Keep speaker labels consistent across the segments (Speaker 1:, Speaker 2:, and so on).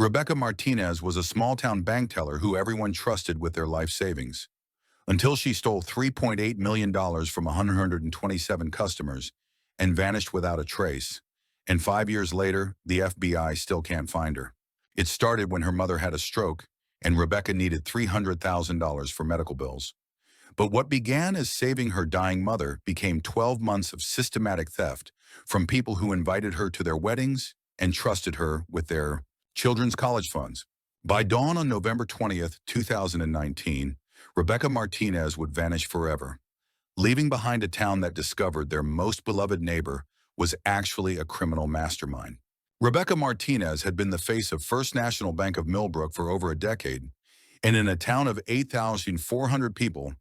Speaker 1: Rebecca Martinez was a small-town bank teller who everyone trusted with their life savings, until she stole $3.8 million from 127 customers and vanished without a trace. And 5 years later, the FBI still can't find her. It started when her mother had a stroke, and Rebecca needed $300,000 for medical bills. But what began as saving her dying mother became 12 months of systematic theft from people who invited her to their weddings and trusted her with their children's college funds. By dawn on November 20th, 2019, Rebecca Martinez would vanish forever, leaving behind a town that discovered their most beloved neighbor was actually a criminal mastermind. Rebecca Martinez had been the face of First National Bank of Millbrook for over a decade, and in a town of 8,400 people,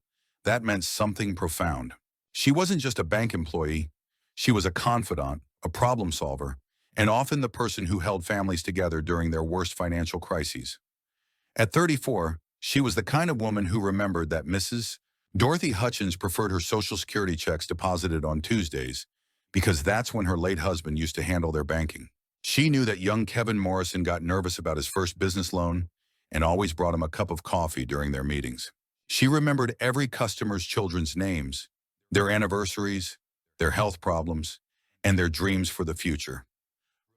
Speaker 1: that meant something profound. She wasn't just a bank employee, she was a confidant, a problem solver, and often the person who held families together during their worst financial crises. At 34, she was the kind of woman who remembered that Mrs. Dorothy Hutchins preferred her Social Security checks deposited on Tuesdays because that's when her late husband used to handle their banking. She knew that young Kevin Morrison got nervous about his first business loan and always brought him a cup of coffee during their meetings. She remembered every customer's children's names, their anniversaries, their health problems, and their dreams for the future.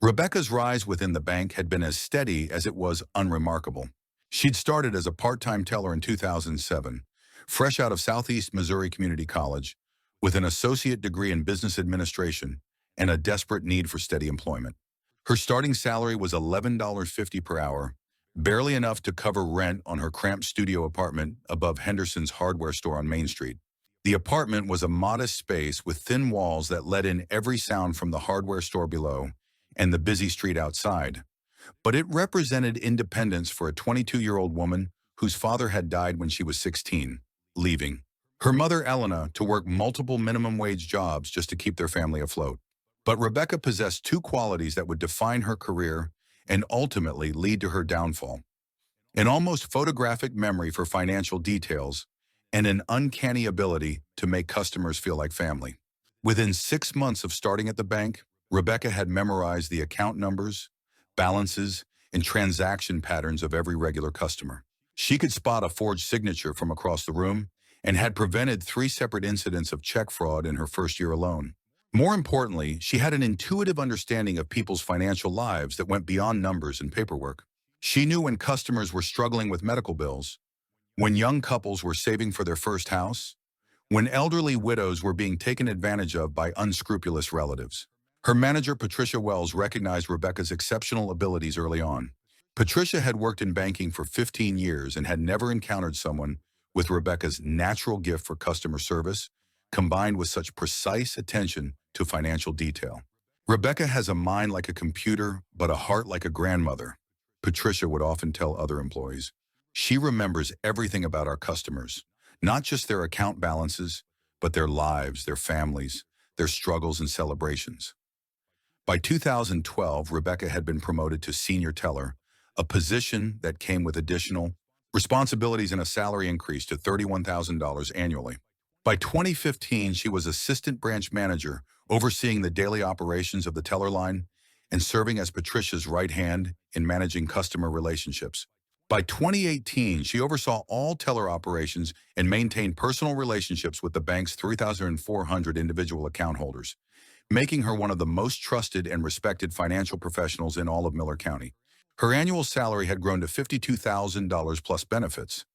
Speaker 1: Rebecca's rise within the bank had been as steady as it was unremarkable. She'd started as a part-time teller in 2007, fresh out of Southeast Missouri Community College, with an associate degree in business administration and a desperate need for steady employment. Her starting salary was $11.50 per hour, barely enough to cover rent on her cramped studio apartment above Henderson's hardware store on Main Street. The apartment was a modest space with thin walls that let in every sound from the hardware store below and the busy street outside. But it represented independence for a 22-year-old woman whose father had died when she was 16, leaving her mother, Elena, to work multiple minimum wage jobs just to keep their family afloat. But Rebecca possessed two qualities that would define her career and ultimately lead to her downfall: an almost photographic memory for financial details and an uncanny ability to make customers feel like family. Within 6 months of starting at the bank, Rebecca had memorized the account numbers, balances, and transaction patterns of every regular customer. She could spot a forged signature from across the room and had prevented 3 separate incidents of check fraud in her first year alone. More importantly, she had an intuitive understanding of people's financial lives that went beyond numbers and paperwork. She knew when customers were struggling with medical bills, when young couples were saving for their first house, when elderly widows were being taken advantage of by unscrupulous relatives. Her manager, Patricia Wells, recognized Rebecca's exceptional abilities early on. Patricia had worked in banking for 15 years and had never encountered someone with Rebecca's natural gift for customer service, combined with such precise attention to financial detail. "Rebecca has a mind like a computer, but a heart like a grandmother," Patricia would often tell other employees. "She remembers everything about our customers, not just their account balances, but their lives, their families, their struggles and celebrations." By 2012, Rebecca had been promoted to senior teller, a position that came with additional responsibilities and a salary increase to $31,000 annually. By 2015, she was assistant branch manager, overseeing the daily operations of the teller line and serving as Patricia's right hand in managing customer relationships. By 2018, she oversaw all teller operations and maintained personal relationships with the bank's 3,400 individual account holders, making her one of the most trusted and respected financial professionals in all of Miller County. Her annual salary had grown to $52,000 plus benefits,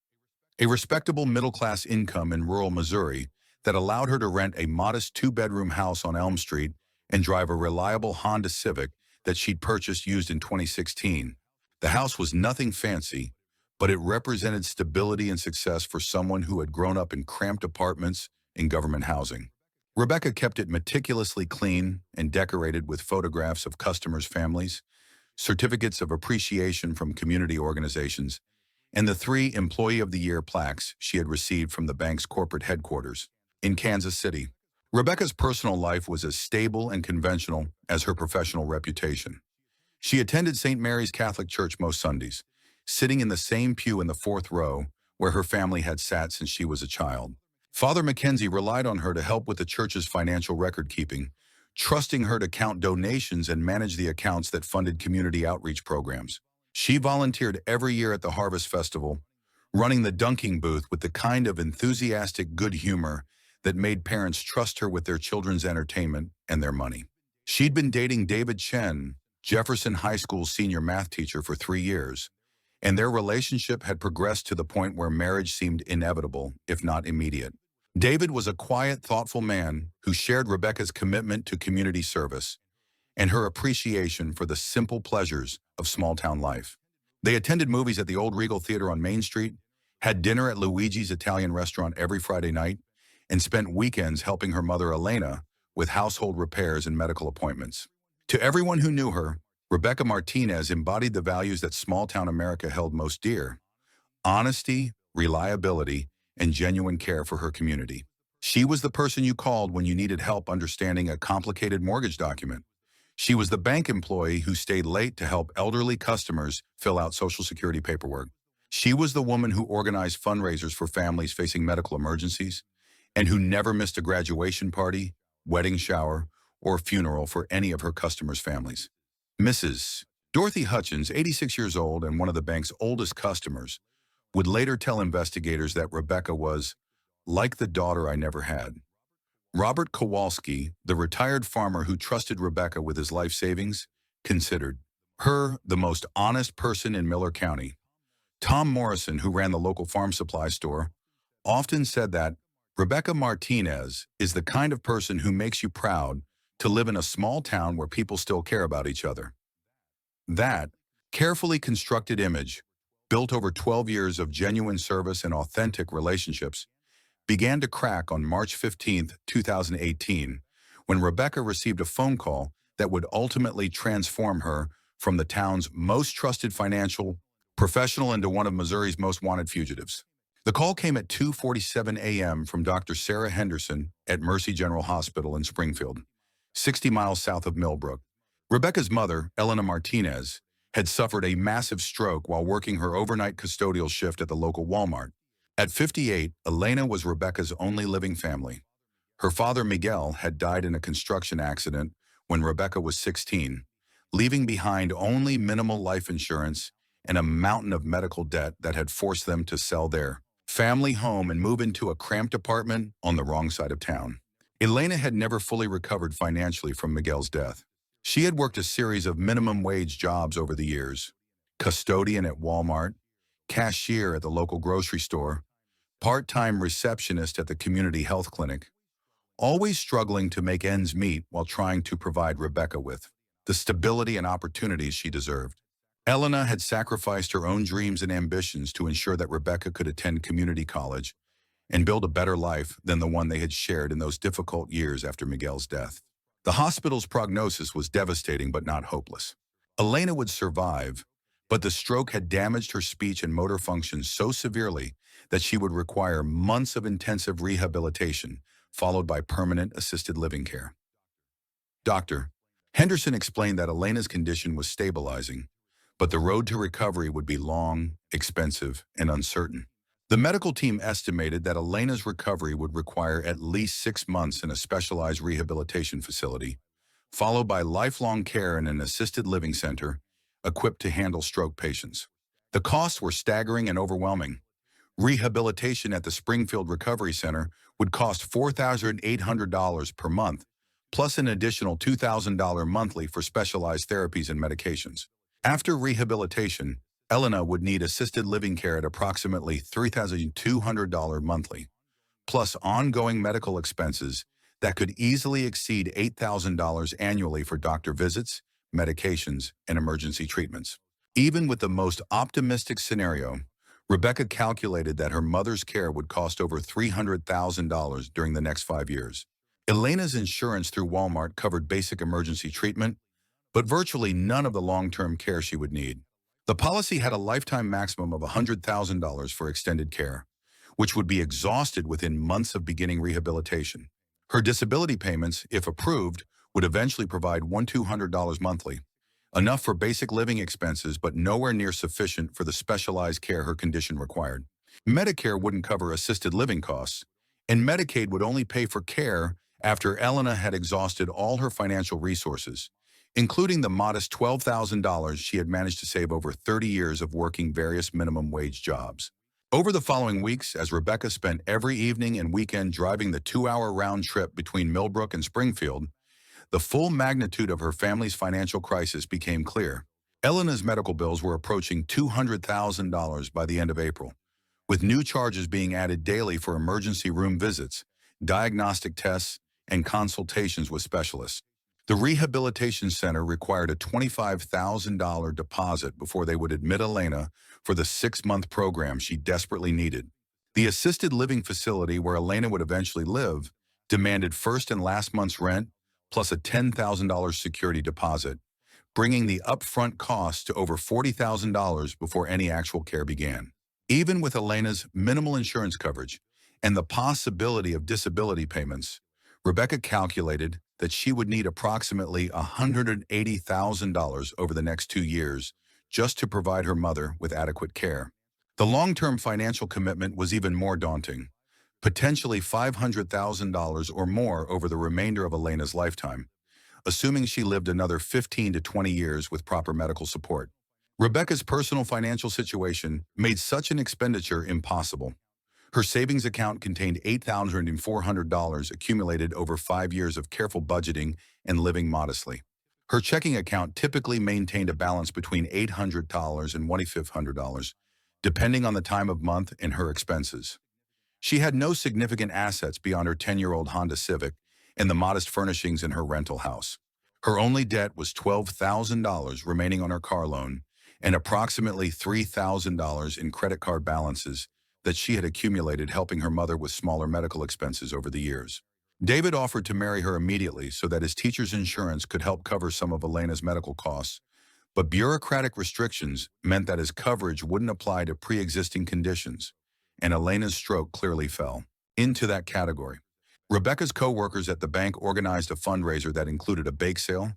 Speaker 1: a respectable middle-class income in rural Missouri that allowed her to rent a modest 2-bedroom house on Elm Street and drive a reliable Honda Civic that she'd purchased used in 2016. The house was nothing fancy, but it represented stability and success for someone who had grown up in cramped apartments in government housing. Rebecca kept it meticulously clean and decorated with photographs of customers' families, certificates of appreciation from community organizations, and the 3 Employee of the Year plaques she had received from the bank's corporate headquarters in Kansas City. Rebecca's personal life was as stable and conventional as her professional reputation. She attended St. Mary's Catholic Church most Sundays, sitting in the same pew in the 4th row where her family had sat since she was a child. Father Mackenzie relied on her to help with the church's financial record-keeping, trusting her to count donations and manage the accounts that funded community outreach programs. She volunteered every year at the Harvest Festival, running the dunking booth with the kind of enthusiastic good humor that made parents trust her with their children's entertainment and their money. She'd been dating David Chen, Jefferson High School's senior math teacher, for 3 years, and their relationship had progressed to the point where marriage seemed inevitable, if not immediate. David was a quiet, thoughtful man who shared Rebecca's commitment to community service and her appreciation for the simple pleasures of small-town life. They attended movies at the Old Regal Theater on Main Street, had dinner at Luigi's Italian restaurant every Friday night, and spent weekends helping her mother Elena with household repairs and medical appointments. To everyone who knew her, Rebecca Martinez embodied the values that small-town America held most dear: honesty, reliability, and genuine care for her community. She was the person you called when you needed help understanding a complicated mortgage document. She was the bank employee who stayed late to help elderly customers fill out Social Security paperwork. She was the woman who organized fundraisers for families facing medical emergencies and who never missed a graduation party, wedding shower, or funeral for any of her customers' families. Mrs. Dorothy Hutchins, 86 years old and one of the bank's oldest customers, would later tell investigators that Rebecca was like the daughter I never had. Robert Kowalski, the retired farmer who trusted Rebecca with his life savings, considered her the most honest person in Miller County. Tom Morrison, who ran the local farm supply store, often said that Rebecca Martinez is the kind of person who makes you proud to live in a small town where people still care about each other. That carefully constructed image, built over 12 years of genuine service and authentic relationships, began to crack on March 15, 2018, when Rebecca received a phone call that would ultimately transform her from the town's most trusted financial professional into one of Missouri's most wanted fugitives. The call came at 2:47 a.m. from Dr. Sarah Henderson at Mercy General Hospital in Springfield, 60 miles south of Millbrook. Rebecca's mother, Elena Martinez, had suffered a massive stroke while working her overnight custodial shift at the local Walmart. At 58, Elena was Rebecca's only living family. Her father, Miguel, had died in a construction accident when Rebecca was 16, leaving behind only minimal life insurance and a mountain of medical debt that had forced them to sell their family home and move into a cramped apartment on the wrong side of town. Elena had never fully recovered financially from Miguel's death. She had worked a series of minimum wage jobs over the years: custodian at Walmart, cashier at the local grocery store, part-time receptionist at the community health clinic, always struggling to make ends meet while trying to provide Rebecca with the stability and opportunities she deserved. Elena had sacrificed her own dreams and ambitions to ensure that Rebecca could attend community college and build a better life than the one they had shared in those difficult years after Miguel's death. The hospital's prognosis was devastating but not hopeless. Elena would survive, but the stroke had damaged her speech and motor function so severely that she would require months of intensive rehabilitation, followed by permanent assisted living care. Dr. Henderson explained that Elena's condition was stabilizing, but the road to recovery would be long, expensive, and uncertain. The medical team estimated that Elena's recovery would require at least 6 months in a specialized rehabilitation facility, followed by lifelong care in an assisted living center equipped to handle stroke patients. The costs were staggering and overwhelming. Rehabilitation at the Springfield Recovery Center would cost $4,800 per month, plus an additional $2,000 monthly for specialized therapies and medications. After rehabilitation, Elena would need assisted living care at approximately $3,200 monthly, plus ongoing medical expenses that could easily exceed $8,000 annually for doctor visits, medications, and emergency treatments. Even with the most optimistic scenario, Rebecca calculated that her mother's care would cost over $300,000 during the next 5 years. Elena's insurance through Walmart covered basic emergency treatment, but virtually none of the long-term care she would need. The policy had a lifetime maximum of $100,000 for extended care, which would be exhausted within months of beginning rehabilitation. Her disability payments, if approved, would eventually provide $1,200 monthly, enough for basic living expenses but nowhere near sufficient for the specialized care her condition required. Medicare wouldn't cover assisted living costs, and Medicaid would only pay for care after Elena had exhausted all her financial resources, including the modest $12,000 she had managed to save over 30 years of working various minimum wage jobs. Over the following weeks, as Rebecca spent every evening and weekend driving the 2-hour round trip between Millbrook and Springfield, the full magnitude of her family's financial crisis became clear. Elena's medical bills were approaching $200,000 by the end of April, with new charges being added daily for emergency room visits, diagnostic tests, and consultations with specialists. The rehabilitation center required a $25,000 deposit before they would admit Elena for the 6-month program she desperately needed. The assisted living facility where Elena would eventually live demanded first and last month's rent plus a $10,000 security deposit, bringing the upfront cost to over $40,000 before any actual care began. Even with Elena's minimal insurance coverage and the possibility of disability payments, Rebecca calculated that she would need approximately $180,000 over the next 2 years just to provide her mother with adequate care. The long-term financial commitment was even more daunting, potentially $500,000 or more over the remainder of Elena's lifetime, assuming she lived another 15 to 20 years with proper medical support. Rebecca's personal financial situation made such an expenditure impossible. Her savings account contained $8,400 accumulated over 5 years of careful budgeting and living modestly. Her checking account typically maintained a balance between $800 and $2,500, depending on the time of month and her expenses. She had no significant assets beyond her 10-year-old Honda Civic and the modest furnishings in her rental house. Her only debt was $12,000 remaining on her car loan and approximately $3,000 in credit card balances that she had accumulated helping her mother with smaller medical expenses over the years. David offered to marry her immediately so that his teacher's insurance could help cover some of Elena's medical costs, but bureaucratic restrictions meant that his coverage wouldn't apply to pre-existing conditions, and Elena's stroke clearly fell into that category. Rebecca's co-workers at the bank organized a fundraiser that included a bake sale,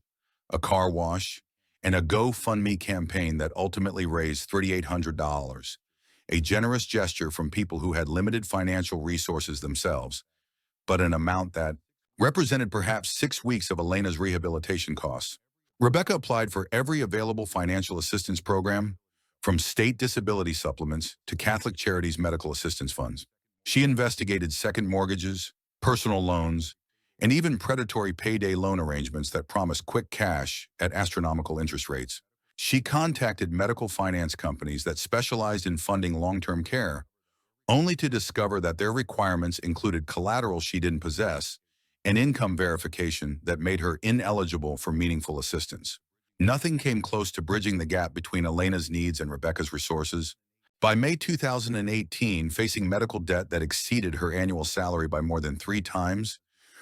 Speaker 1: a car wash, and a GoFundMe campaign that ultimately raised $3,800, a generous gesture from people who had limited financial resources themselves, but an amount that represented perhaps 6 weeks of Elena's rehabilitation costs. Rebecca applied for every available financial assistance program, from state disability supplements to Catholic Charities medical assistance funds. She investigated second mortgages, personal loans, and even predatory payday loan arrangements that promised quick cash at astronomical interest rates. She contacted medical finance companies that specialized in funding long-term care, only to discover that their requirements included collateral she didn't possess and income verification that made her ineligible for meaningful assistance. Nothing came close to bridging the gap between Elena's needs and Rebecca's resources. By May 2018, facing medical debt that exceeded her annual salary by more than 3 times,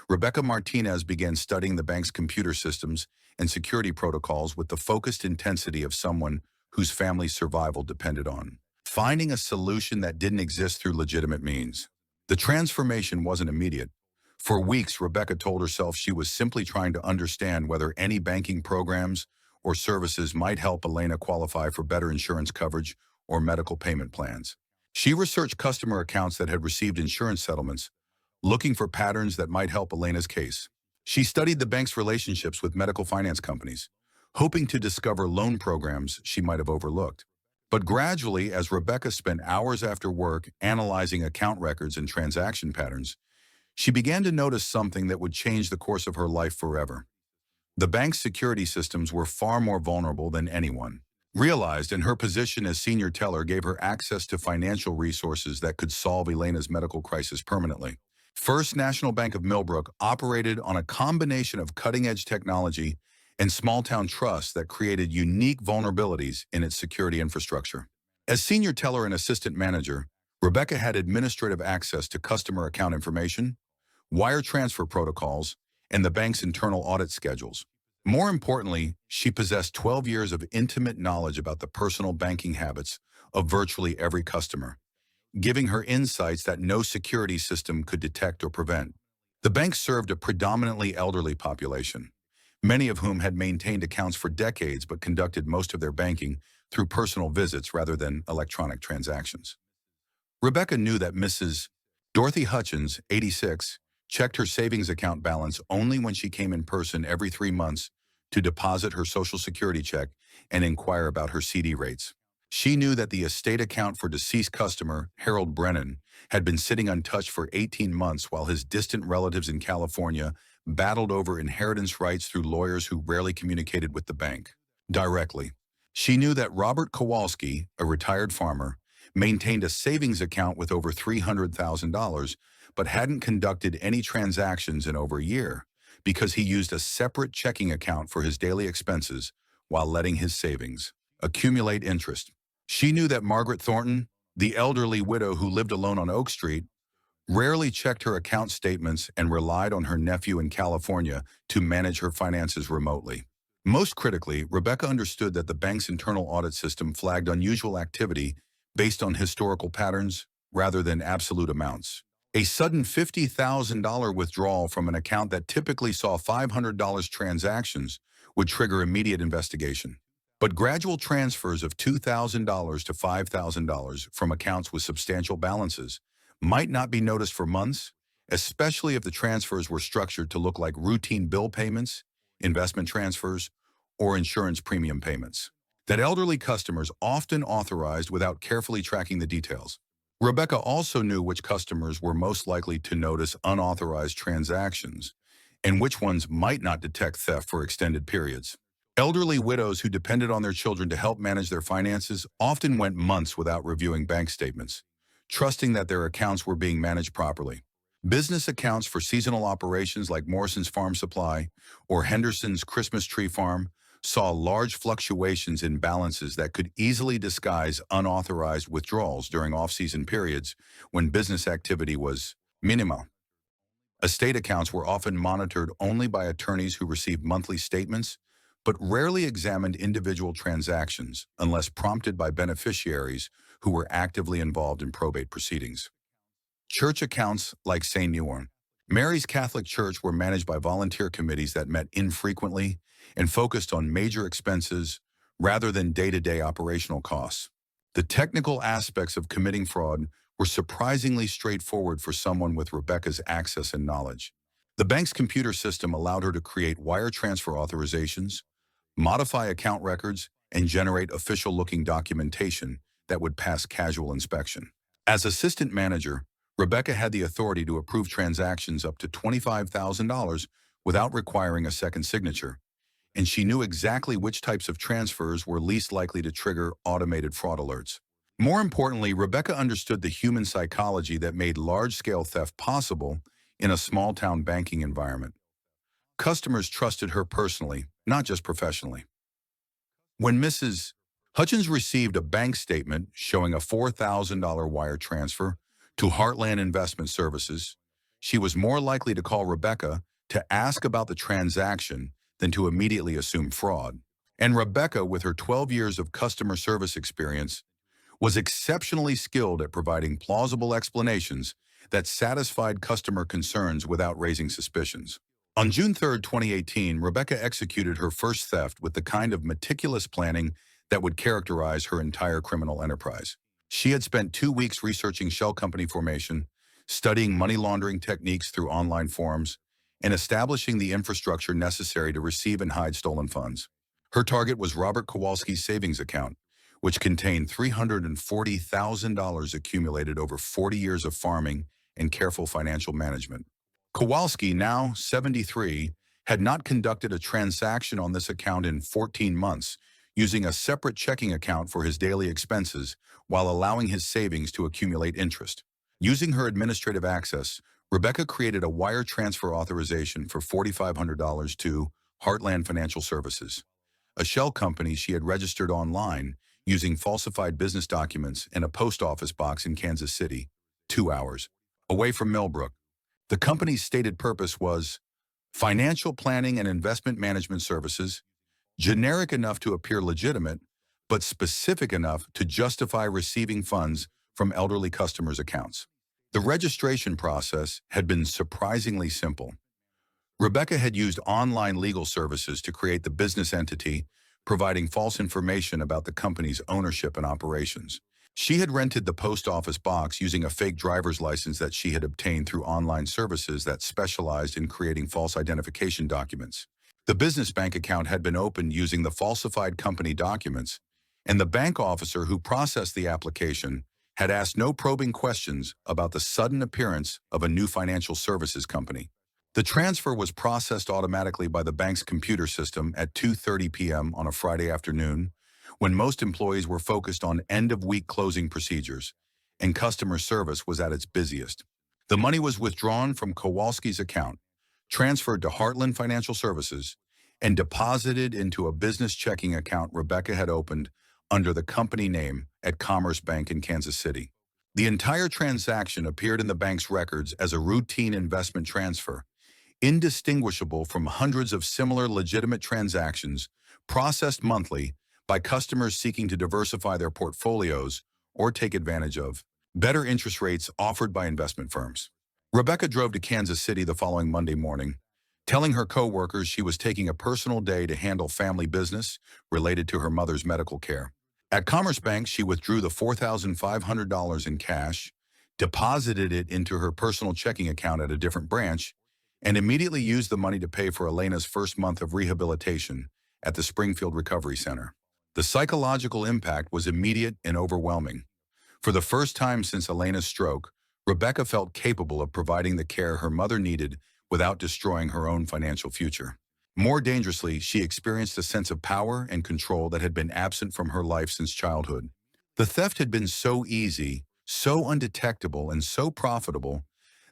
Speaker 1: Rebecca Martinez began studying the bank's computer systems and security protocols with the focused intensity of someone whose family's survival depended on finding a solution that didn't exist through legitimate means. The transformation wasn't immediate. For weeks, Rebecca told herself she was simply trying to understand whether any banking programs or services might help Elena qualify for better insurance coverage or medical payment plans. She researched customer accounts that had received insurance settlements, looking for patterns that might help Elena's case. She studied the bank's relationships with medical finance companies, hoping to discover loan programs she might have overlooked. But gradually, as Rebecca spent hours after work analyzing account records and transaction patterns, she began to notice something that would change the course of her life forever. The bank's security systems were far more vulnerable than anyone realized, and her position as senior teller gave her access to financial resources that could solve Elena's medical crisis permanently. First National Bank of Millbrook operated on a combination of cutting-edge technology and small-town trusts that created unique vulnerabilities in its security infrastructure. As senior teller and assistant manager, Rebecca had administrative access to customer account information, wire transfer protocols, and the bank's internal audit schedules. More importantly, she possessed 12 years of intimate knowledge about the personal banking habits of virtually every customer, giving her insights that no security system could detect or prevent. The bank served a predominantly elderly population, many of whom had maintained accounts for decades but conducted most of their banking through personal visits rather than electronic transactions. Rebecca knew that Mrs. Dorothy Hutchins, 86, checked her savings account balance only when she came in person every 3 months to deposit her Social Security check and inquire about her CD rates. She knew that the estate account for deceased customer, Harold Brennan, had been sitting untouched for 18 months while his distant relatives in California battled over inheritance rights through lawyers who rarely communicated with the bank directly. She knew that Robert Kowalski, a retired farmer, maintained a savings account with over $300,000, but hadn't conducted any transactions in over a year because he used a separate checking account for his daily expenses while letting his savings accumulate interest. She knew that Margaret Thornton, the elderly widow who lived alone on Oak Street, rarely checked her account statements and relied on her nephew in California to manage her finances remotely. Most critically, Rebecca understood that the bank's internal audit system flagged unusual activity based on historical patterns rather than absolute amounts. A sudden $50,000 withdrawal from an account that typically saw $500 transactions would trigger immediate investigation. But gradual transfers of $2,000 to $5,000 from accounts with substantial balances might not be noticed for months, especially if the transfers were structured to look like routine bill payments, investment transfers, or insurance premium payments that elderly customers often authorized without carefully tracking the details. Rebecca also knew which customers were most likely to notice unauthorized transactions and which ones might not detect theft for extended periods. Elderly widows who depended on their children to help manage their finances often went months without reviewing bank statements, trusting that their accounts were being managed properly. Business accounts for seasonal operations like Morrison's Farm Supply or Henderson's Christmas Tree Farm saw large fluctuations in balances that could easily disguise unauthorized withdrawals during off-season periods when business activity was minimal. Estate accounts were often monitored only by attorneys who received monthly statements, but rarely examined individual transactions unless prompted by beneficiaries who were actively involved in probate proceedings. Church accounts like St. Newborn. Mary's Catholic Church were managed by volunteer committees that met infrequently and focused on major expenses rather than day-to-day operational costs. The technical aspects of committing fraud were surprisingly straightforward for someone with Rebecca's access and knowledge. The bank's computer system allowed her to create wire transfer authorizations, modify account records, and generate official-looking documentation that would pass casual inspection. As assistant manager, Rebecca had the authority to approve transactions up to $25,000 without requiring a second signature, and she knew exactly which types of transfers were least likely to trigger automated fraud alerts. More importantly, Rebecca understood the human psychology that made large-scale theft possible in a small-town banking environment. Customers trusted her personally, not just professionally. When Mrs. Hutchins received a bank statement showing a $4,000 wire transfer to Heartland Investment Services, she was more likely to call Rebecca to ask about the transaction than to immediately assume fraud. And Rebecca, with her 12 years of customer service experience, was exceptionally skilled at providing plausible explanations that satisfied customer concerns without raising suspicions. On June 3, 2018, Rebecca executed her first theft with the kind of meticulous planning that would characterize her entire criminal enterprise. She had spent 2 weeks researching shell company formation, studying money laundering techniques through online forums, and establishing the infrastructure necessary to receive and hide stolen funds. Her target was Robert Kowalski's savings account, which contained $340,000 accumulated over 40 years of farming and careful financial management. Kowalski, now 73, had not conducted a transaction on this account in 14 months, using a separate checking account for his daily expenses while allowing his savings to accumulate interest. Using her administrative access, Rebecca created a wire transfer authorization for $4,500 to Heartland Financial Services, a shell company she had registered online using falsified business documents in a post office box in Kansas City, 2 hours away from Millbrook. The company's stated purpose was financial planning and investment management services, generic enough to appear legitimate, but specific enough to justify receiving funds from elderly customers' accounts. The registration process had been surprisingly simple. Rebecca had used online legal services to create the business entity, providing false information about the company's ownership and operations. She had rented the post office box using a fake driver's license that she had obtained through online services that specialized in creating false identification documents. The business bank account had been opened using the falsified company documents, and the bank officer who processed the application had asked no probing questions about the sudden appearance of a new financial services company. The transfer was processed automatically by the bank's computer system at 2:30 p.m. on a Friday afternoon, when most employees were focused on end-of-week closing procedures, and customer service was at its busiest. The money was withdrawn from Kowalski's account, transferred to Heartland Financial Services, and deposited into a business checking account Rebecca had opened under the company name at Commerce Bank in Kansas City. The entire transaction appeared in the bank's records as a routine investment transfer, indistinguishable from hundreds of similar legitimate transactions processed monthly by customers seeking to diversify their portfolios or take advantage of better interest rates offered by investment firms. Rebecca drove to Kansas City the following Monday morning, telling her co-workers she was taking a personal day to handle family business related to her mother's medical care. At Commerce Bank, she withdrew the $4,500 in cash, deposited it into her personal checking account at a different branch, and immediately used the money to pay for Elena's first month of rehabilitation at the Springfield Recovery Center. The psychological impact was immediate and overwhelming. For the first time since Elena's stroke, Rebecca felt capable of providing the care her mother needed without destroying her own financial future. More dangerously, she experienced a sense of power and control that had been absent from her life since childhood. The theft had been so easy, so undetectable, and so profitable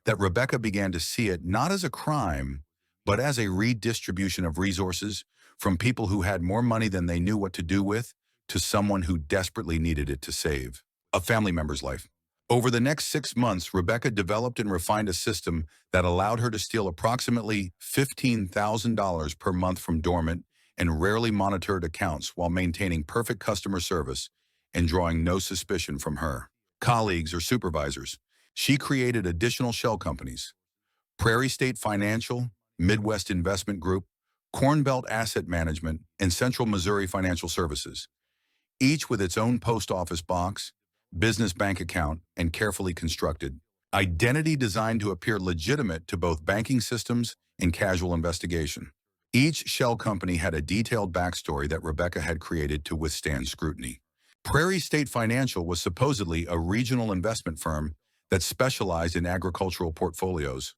Speaker 1: that Rebecca began to see it not as a crime, but as a redistribution of resources from people who had more money than they knew what to do with to someone who desperately needed it to save a family member's life. Over the next 6 months, Rebecca developed and refined a system that allowed her to steal approximately $15,000 per month from dormant and rarely monitored accounts while maintaining perfect customer service and drawing no suspicion from her colleagues or supervisors. She created additional shell companies: Prairie State Financial, Midwest Investment Group, Corn Belt Asset Management, and Central Missouri Financial Services, each with its own post office box, business bank account, and carefully constructed identity designed to appear legitimate to both banking systems and casual investigation. Each shell company had a detailed backstory that Rebecca had created to withstand scrutiny. Prairie State Financial was supposedly a regional investment firm that specialized in agricultural portfolios,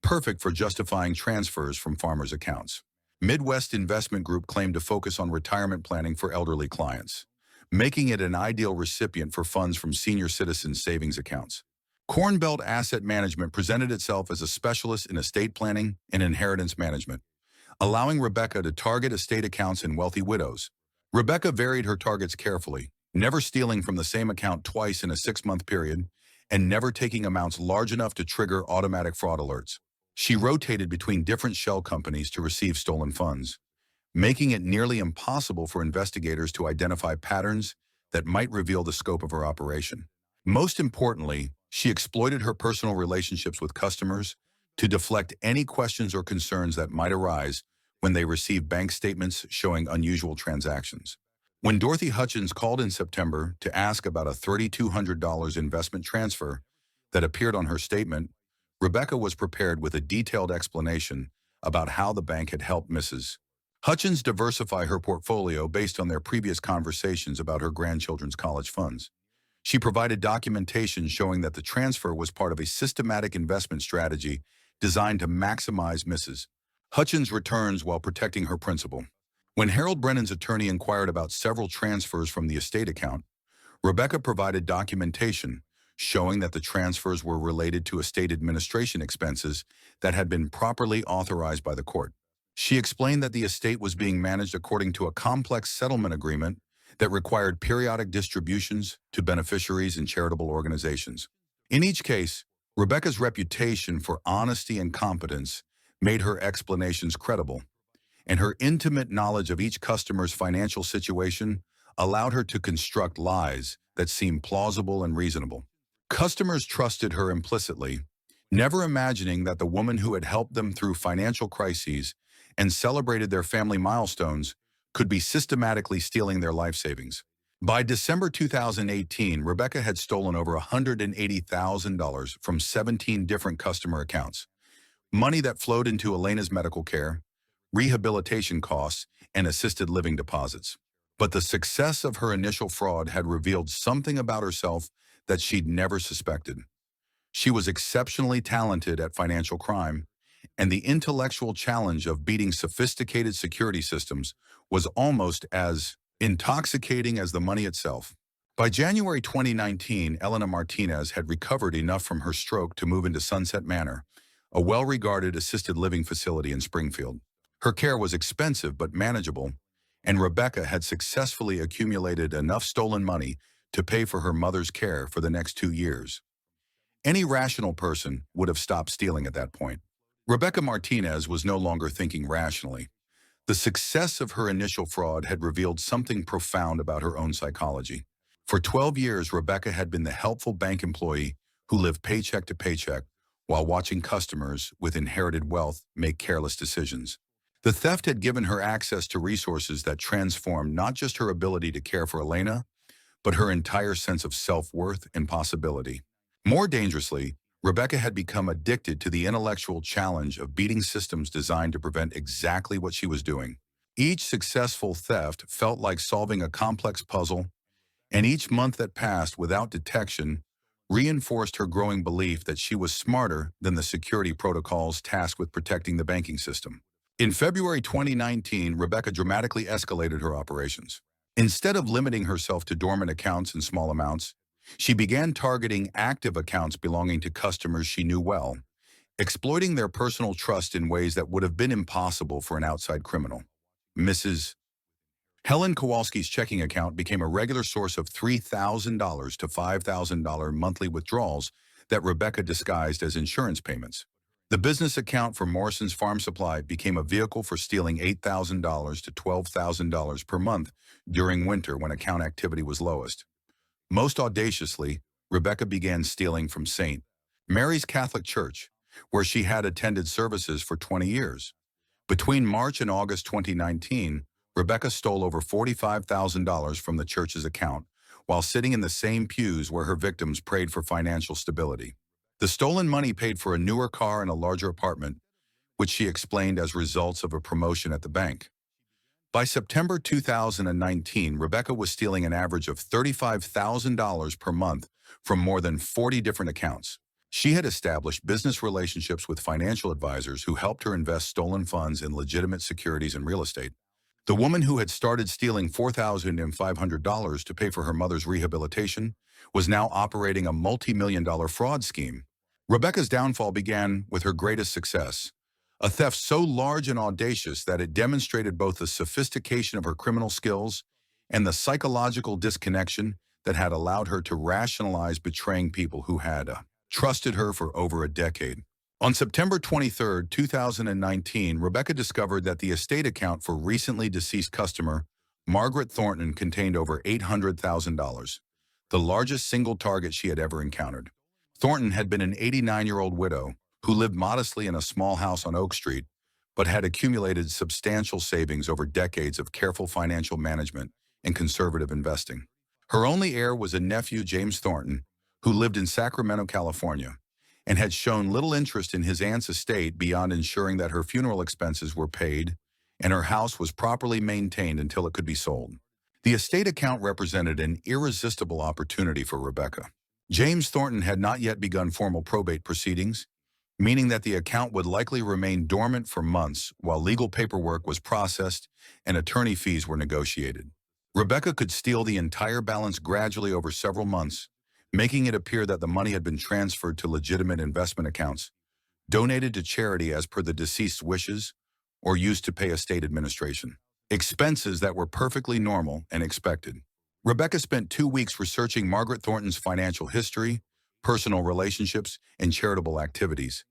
Speaker 1: perfect for justifying transfers from farmers' accounts. Midwest Investment Group claimed to focus on retirement planning for elderly clients, making it an ideal recipient for funds from senior citizens' savings accounts. Corn Belt Asset Management presented itself as a specialist in estate planning and inheritance management, allowing Rebecca to target estate accounts in wealthy widows. Rebecca varied her targets carefully, never stealing from the same account twice in a 6-month period, and never taking amounts large enough to trigger automatic fraud alerts. She rotated between different shell companies to receive stolen funds, making it nearly impossible for investigators to identify patterns that might reveal the scope of her operation. Most importantly, she exploited her personal relationships with customers to deflect any questions or concerns that might arise when they received bank statements showing unusual transactions. When Dorothy Hutchins called in September to ask about a $3,200 investment transfer that appeared on her statement, Rebecca was prepared with a detailed explanation about how the bank had helped Mrs. Hutchins diversify her portfolio based on their previous conversations about her grandchildren's college funds. She provided documentation showing that the transfer was part of a systematic investment strategy designed to maximize Mrs. Hutchins' returns while protecting her principal. When Harold Brennan's attorney inquired about several transfers from the estate account, Rebecca provided documentation showing that the transfers were related to estate administration expenses that had been properly authorized by the court. She explained that the estate was being managed according to a complex settlement agreement that required periodic distributions to beneficiaries and charitable organizations. In each case, Rebecca's reputation for honesty and competence made her explanations credible, and her intimate knowledge of each customer's financial situation allowed her to construct lies that seemed plausible and reasonable. Customers trusted her implicitly, never imagining that the woman who had helped them through financial crises and celebrated their family milestones could be systematically stealing their life savings. By December 2018, Rebecca had stolen over $180,000 from 17 different customer accounts, money that flowed into Elena's medical care, rehabilitation costs, and assisted living deposits. But the success of her initial fraud had revealed something about herself that she'd never suspected. She was exceptionally talented at financial crime, and the intellectual challenge of beating sophisticated security systems was almost as intoxicating as the money itself. By January 2019, Elena Martinez had recovered enough from her stroke to move into Sunset Manor, a well-regarded assisted living facility in Springfield. Her care was expensive but manageable, and Rebecca had successfully accumulated enough stolen money to pay for her mother's care for the next 2 years. Any rational person would have stopped stealing at that point. Rebecca Martinez was no longer thinking rationally. The success of her initial fraud had revealed something profound about her own psychology. For 12 years, Rebecca had been the helpful bank employee who lived paycheck to paycheck while watching customers with inherited wealth make careless decisions. The theft had given her access to resources that transformed not just her ability to care for Elena, but her entire sense of self-worth and possibility. More dangerously, Rebecca had become addicted to the intellectual challenge of beating systems designed to prevent exactly what she was doing. Each successful theft felt like solving a complex puzzle, and each month that passed without detection reinforced her growing belief that she was smarter than the security protocols tasked with protecting the banking system. In February 2019, Rebecca dramatically escalated her operations. Instead of limiting herself to dormant accounts and small amounts, she began targeting active accounts belonging to customers she knew well, exploiting their personal trust in ways that would have been impossible for an outside criminal. Mrs. Helen Kowalski's checking account became a regular source of $3,000 to $5,000 monthly withdrawals that Rebecca disguised as insurance payments. The business account for Morrison's Farm Supply became a vehicle for stealing $8,000 to $12,000 per month during winter when account activity was lowest. Most audaciously, Rebecca began stealing from St. Mary's Catholic Church, where she had attended services for 20 years. Between March and August 2019, Rebecca stole over $45,000 from the church's account while sitting in the same pews where her victims prayed for financial stability. The stolen money paid for a newer car and a larger apartment, which she explained as results of a promotion at the bank. By September 2019, Rebecca was stealing an average of $35,000 per month from more than 40 different accounts. She had established business relationships with financial advisors who helped her invest stolen funds in legitimate securities and real estate. The woman who had started stealing $4,500 to pay for her mother's rehabilitation was now operating a multi-million-dollar fraud scheme. Rebecca's downfall began with her greatest success, a theft so large and audacious that it demonstrated both the sophistication of her criminal skills and the psychological disconnection that had allowed her to rationalize betraying people who had trusted her for over a decade. On September 23, 2019, Rebecca discovered that the estate account for recently deceased customer Margaret Thornton contained over $800,000, the largest single target she had ever encountered. Thornton had been an 89-year-old widow who lived modestly in a small house on Oak Street, but had accumulated substantial savings over decades of careful financial management and conservative investing. Her only heir was a nephew, James Thornton, who lived in Sacramento, California, and had shown little interest in his aunt's estate beyond ensuring that her funeral expenses were paid and her house was properly maintained until it could be sold. The estate account represented an irresistible opportunity for Rebecca. James Thornton had not yet begun formal probate proceedings, meaning that the account would likely remain dormant for months while legal paperwork was processed and attorney fees were negotiated. Rebecca could steal the entire balance gradually over several months, making it appear that the money had been transferred to legitimate investment accounts, donated to charity as per the deceased's wishes, or used to pay estate administration. Expenses that were perfectly normal and expected. Rebecca spent 2 weeks researching Margaret Thornton's financial history, personal relationships, and charitable activities,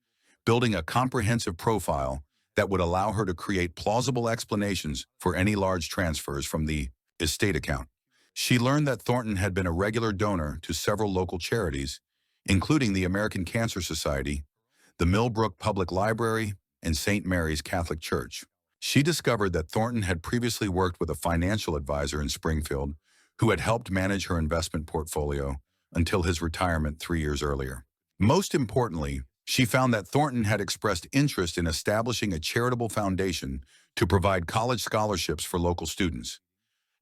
Speaker 1: building a comprehensive profile that would allow her to create plausible explanations for any large transfers from the estate account. She learned that Thornton had been a regular donor to several local charities, including the American Cancer Society, the Millbrook Public Library, and St. Mary's Catholic Church. She discovered that Thornton had previously worked with a financial advisor in Springfield who had helped manage her investment portfolio until his retirement 3 years earlier. Most importantly, she found that Thornton had expressed interest in establishing a charitable foundation to provide college scholarships for local students,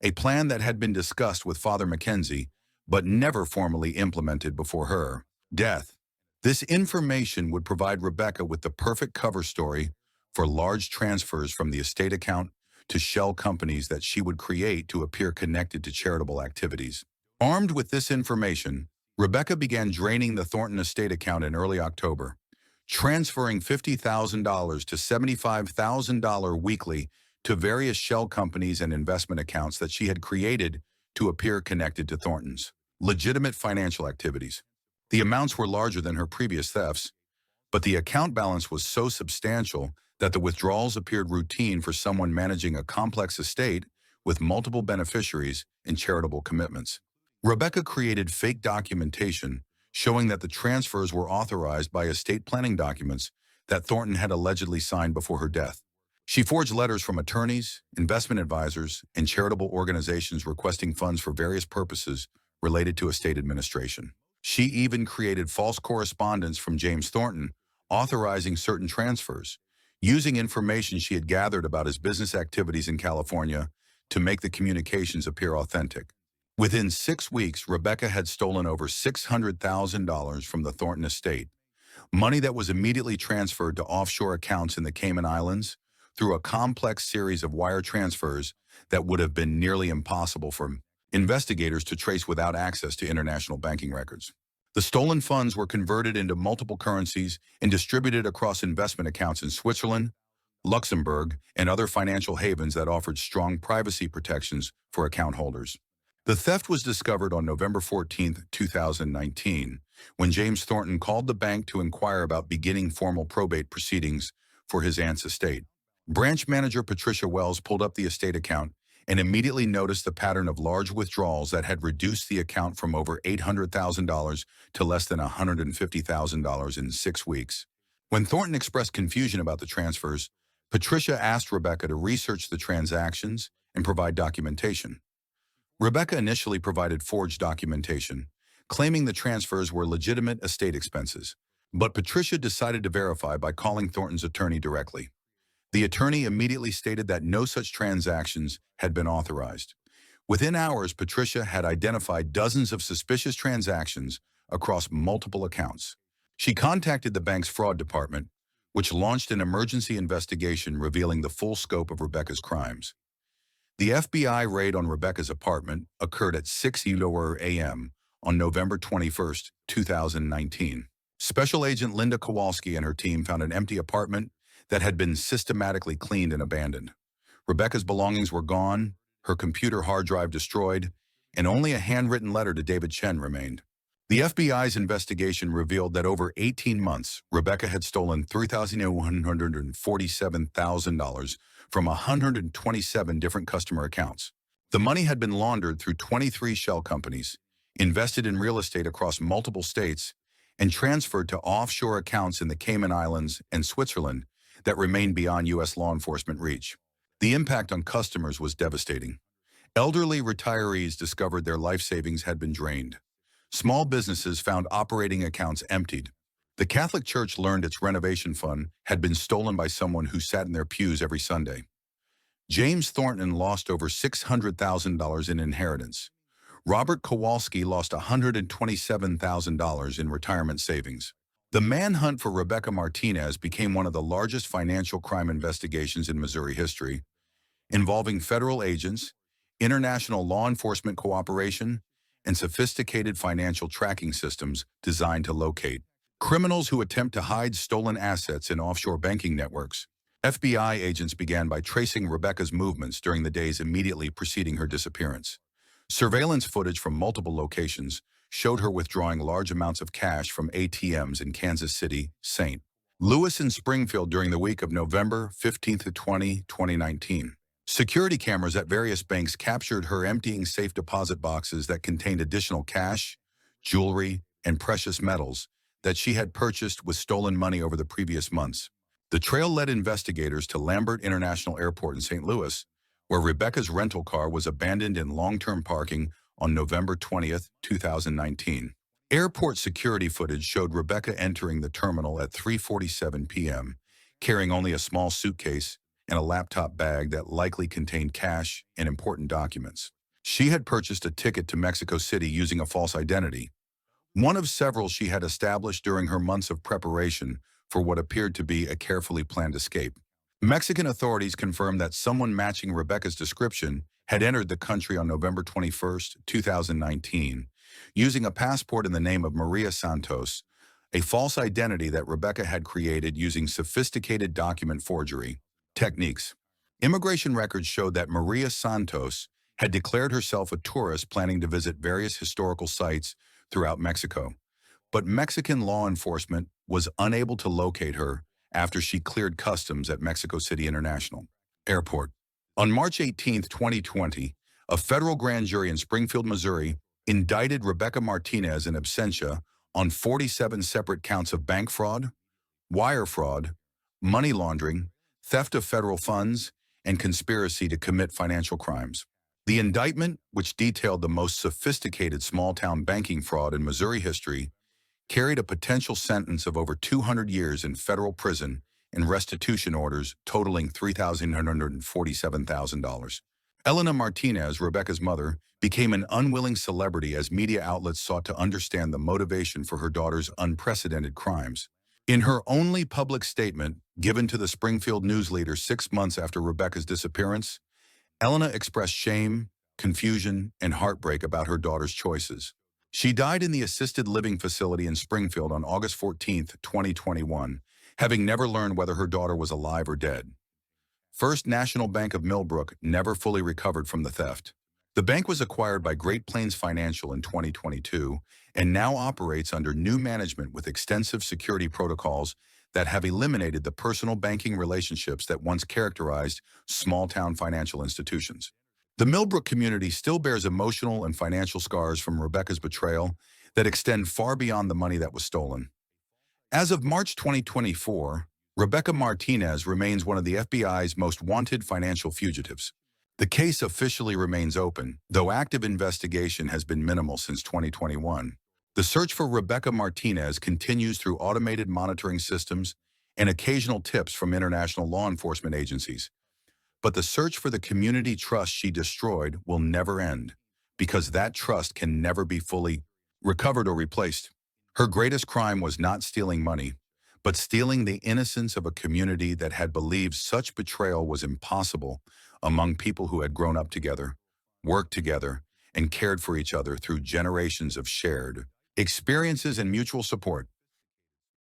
Speaker 1: a plan that had been discussed with Father Mackenzie but never formally implemented before her death. This information would provide Rebecca with the perfect cover story for large transfers from the estate account to shell companies that she would create to appear connected to charitable activities. Armed with this information, Rebecca began draining the Thornton estate account in early October, transferring $50,000 to $75,000 weekly to various shell companies and investment accounts that she had created to appear connected to Thornton's legitimate financial activities. The amounts were larger than her previous thefts, but the account balance was so substantial that the withdrawals appeared routine for someone managing a complex estate with multiple beneficiaries and charitable commitments. Rebecca created fake documentation showing that the transfers were authorized by estate planning documents that Thornton had allegedly signed before her death. She forged letters from attorneys, investment advisors, and charitable organizations requesting funds for various purposes related to estate administration. She even created false correspondence from James Thornton authorizing certain transfers, using information she had gathered about his business activities in California to make the communications appear authentic. Within 6 weeks, Rebecca had stolen over $600,000 from the Thornton estate, money that was immediately transferred to offshore accounts in the Cayman Islands through a complex series of wire transfers that would have been nearly impossible for investigators to trace without access to international banking records. The stolen funds were converted into multiple currencies and distributed across investment accounts in Switzerland, Luxembourg, and other financial havens that offered strong privacy protections for account holders. The theft was discovered on November 14, 2019, when James Thornton called the bank to inquire about beginning formal probate proceedings for his aunt's estate. Branch manager Patricia Wells pulled up the estate account and immediately noticed the pattern of large withdrawals that had reduced the account from over $800,000 to less than $150,000 in 6 weeks. When Thornton expressed confusion about the transfers, Patricia asked Rebecca to research the transactions and provide documentation. Rebecca initially provided forged documentation, claiming the transfers were legitimate estate expenses, but Patricia decided to verify by calling Thornton's attorney directly. The attorney immediately stated that no such transactions had been authorized. Within hours, Patricia had identified dozens of suspicious transactions across multiple accounts. She contacted the bank's fraud department, which launched an emergency investigation revealing the full scope of Rebecca's crimes. The FBI raid on Rebecca's apartment occurred at 6:00 a.m. on November 21, 2019. Special Agent Linda Kowalski and her team found an empty apartment that had been systematically cleaned and abandoned. Rebecca's belongings were gone, her computer hard drive destroyed, and only a handwritten letter to David Chen remained. The FBI's investigation revealed that over 18 months, Rebecca had stolen $3,147,000 from 127 different customer accounts. The money had been laundered through 23 shell companies, invested in real estate across multiple states, and transferred to offshore accounts in the Cayman Islands and Switzerland that remained beyond U.S. law enforcement reach. The impact on customers was devastating. Elderly retirees discovered their life savings had been drained. Small businesses found operating accounts emptied. The Catholic Church learned its renovation fund had been stolen by someone who sat in their pews every Sunday. James Thornton lost over $600,000 in inheritance. Robert Kowalski lost $127,000 in retirement savings. The manhunt for Rebecca Martinez became one of the largest financial crime investigations in Missouri history, involving federal agents, international law enforcement cooperation, and sophisticated financial tracking systems designed to locate criminals who attempt to hide stolen assets in offshore banking networks. FBI agents began by tracing Rebecca's movements during the days immediately preceding her disappearance. Surveillance footage from multiple locations showed her withdrawing large amounts of cash from ATMs in Kansas City, St. Louis, and Springfield during the week of November 15 to 20, 2019. Security cameras at various banks captured her emptying safe deposit boxes that contained additional cash, jewelry, and precious metals that she had purchased with stolen money over the previous months. The trail led investigators to Lambert International Airport in St. Louis, where Rebecca's rental car was abandoned in long-term parking on November 20, 2019. Airport security footage showed Rebecca entering the terminal at 3:47 p.m., carrying only a small suitcase and a laptop bag that likely contained cash and important documents. She had purchased a ticket to Mexico City using a false identity, one of several she had established during her months of preparation for what appeared to be a carefully planned escape. Mexican authorities confirmed that someone matching Rebecca's description had entered the country on November 21, 2019, using a passport in the name of Maria Santos, a false identity that Rebecca had created using sophisticated document forgery techniques. Immigration records showed that Maria Santos had declared herself a tourist planning to visit various historical sites throughout Mexico, but Mexican law enforcement was unable to locate her after she cleared customs at Mexico City International Airport. On March 18, 2020, a federal grand jury in Springfield, Missouri, indicted Rebecca Martinez in absentia on 47 separate counts of bank fraud, wire fraud, money laundering, theft of federal funds, and conspiracy to commit financial crimes. The indictment, which detailed the most sophisticated small-town banking fraud in Missouri history, carried a potential sentence of over 200 years in federal prison and restitution orders totaling $347,000. Elena Martinez, Rebecca's mother, became an unwilling celebrity as media outlets sought to understand the motivation for her daughter's unprecedented crimes. In her only public statement, given to the Springfield News Leader 6 months after Rebecca's disappearance, Elena expressed shame, confusion, and heartbreak about her daughter's choices. She died in the assisted living facility in Springfield on August 14, 2021, having never learned whether her daughter was alive or dead. First National Bank of Millbrook never fully recovered from the theft. The bank was acquired by Great Plains Financial in 2022 and now operates under new management with extensive security protocols that have eliminated the personal banking relationships that once characterized small-town financial institutions. The Millbrook community still bears emotional and financial scars from Rebecca's betrayal that extend far beyond the money that was stolen. As of March 2024, Rebecca Martinez remains one of the FBI's most wanted financial fugitives. The case officially remains open, though active investigation has been minimal since 2021. The search for Rebecca Martinez continues through automated monitoring systems and occasional tips from international law enforcement agencies. But the search for the community trust she destroyed will never end, because that trust can never be fully recovered or replaced. Her greatest crime was not stealing money, but stealing the innocence of a community that had believed such betrayal was impossible among people who had grown up together, worked together, and cared for each other through generations of shared experiences and mutual support.